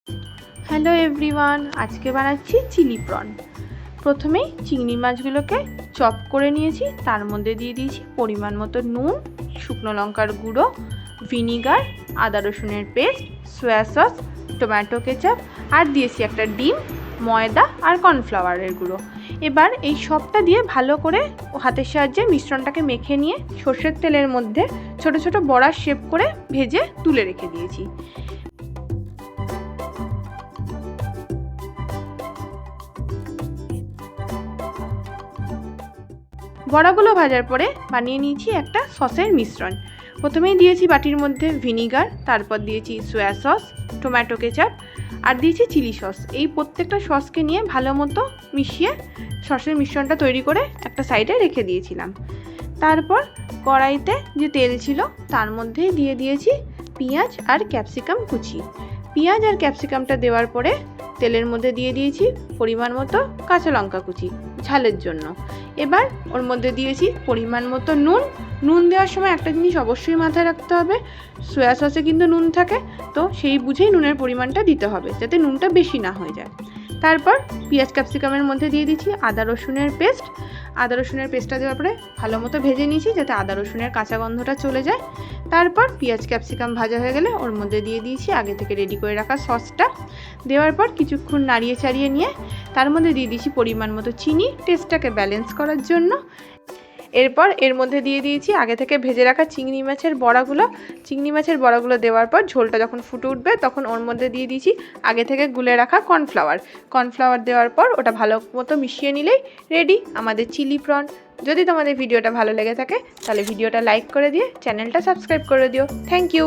Hello everyone, আজকে বানাচ্ছি chilli prawn. প্রথমেই চিংড়ি মাছগুলোকে চপ করে নিয়েছি, তার মধ্যে দিয়ে দিয়েছি পরিমাণ মতো নুন, শুকনো লঙ্কার গুঁড়ো, ভিনিগার, আদা রসুনের paste, soy sauce, tomato ketchup আর দিয়েছি একটা ডিম, ময়দা আর কর্নফ্লাওয়ারের গুঁড়ো। এবার এই সবটা দিয়ে ভালো করে হাতের সাহায্যে মিশ্রণটাকে মেখে নিয়ে সর্ষের তেলের মধ্যে ছোট ছোট বড়ার শেপ করে ভেজে তুলে রেখে দিয়েছি। বড়াগুলো ভাজার পরে বানিয়ে নিয়েছি একটা সসের মিশ্রণ। প্রথমেই দিয়েছি বাটির মধ্যে ভিনিগার, তারপর দিয়েছি সয়া সস, টমেটো কেচাপ আর দিয়েছি চিলি সস। এই প্রত্যেকটা সসকে নিয়ে ভালো মতো মিশিয়ে সসের মিশ্রণটা তৈরি করে একটা সাইডে রেখে দিয়েছিলাম। তারপর কড়াইতে যে তেল ছিল তার মধ্যেই দিয়ে দিয়েছি পেঁয়াজ আর ক্যাপসিকাম কুচি। পেঁয়াজ আর ক্যাপসিকামটা দেওয়ার পরে তেলের মধ্যে দিয়ে দিয়েছি পরিমাণ মতো কাঁচা লঙ্কা কুচি ঝালের জন্য। এবার ওর মধ্যে দিয়েছি পরিমাণ মতো নুন দেওয়ার সময় একটা জিনিস অবশ্যই মাথায় রাখতে হবে, সয়া সসে কিন্তু নুন থাকে, তো সেই বুঝেই নুনের পরিমাণটা দিতে হবে যাতে নুনটা বেশি না হয়ে যায়। তারপর পেঁয়াজ ক্যাপসিকামের মধ্যে দিয়ে দিচ্ছি আদা রসুনের পেস্টটা দেওয়ার পরে ভালো মতো ভেজে নিয়েছি যাতে আদা রসুনের কাঁচা গন্ধটা চলে যায়। তারপর পেঁয়াজ ক্যাপসিকাম ভাজা হয়ে গেলে ওর মধ্যে দিয়ে দিয়েছি আগে থেকে রেডি করে রাখা সসটা। দেওয়ার পর কিছুক্ষণ নাড়িয়ে চাড়িয়ে নিয়ে তার মধ্যে দিয়ে দিয়েছি পরিমাণ মতো চিনি টেস্টটাকে ব্যালেন্স করার জন্য। এরপর এর মধ্যে দিয়ে দিয়েছি আগে থেকে ভেজে রাখা চিংড়ি মাছের বড়াগুলো দেওয়ার পর ঝোলটা যখন ফুটে উঠবে তখন ওর মধ্যে দিয়ে দিয়েছি আগে থেকে গুলে রাখা কর্নফ্লাওয়ার দেওয়ার পর ওটা ভালো মতো মিশিয়ে নিলেই রেডি আমাদের চিলি প্রন। যদি তোমাদের ভিডিওটা ভালো লেগে থাকে তাহলে ভিডিওটা লাইক করে দিয়ে চ্যানেলটা সাবস্ক্রাইব করে দিও। Thank you.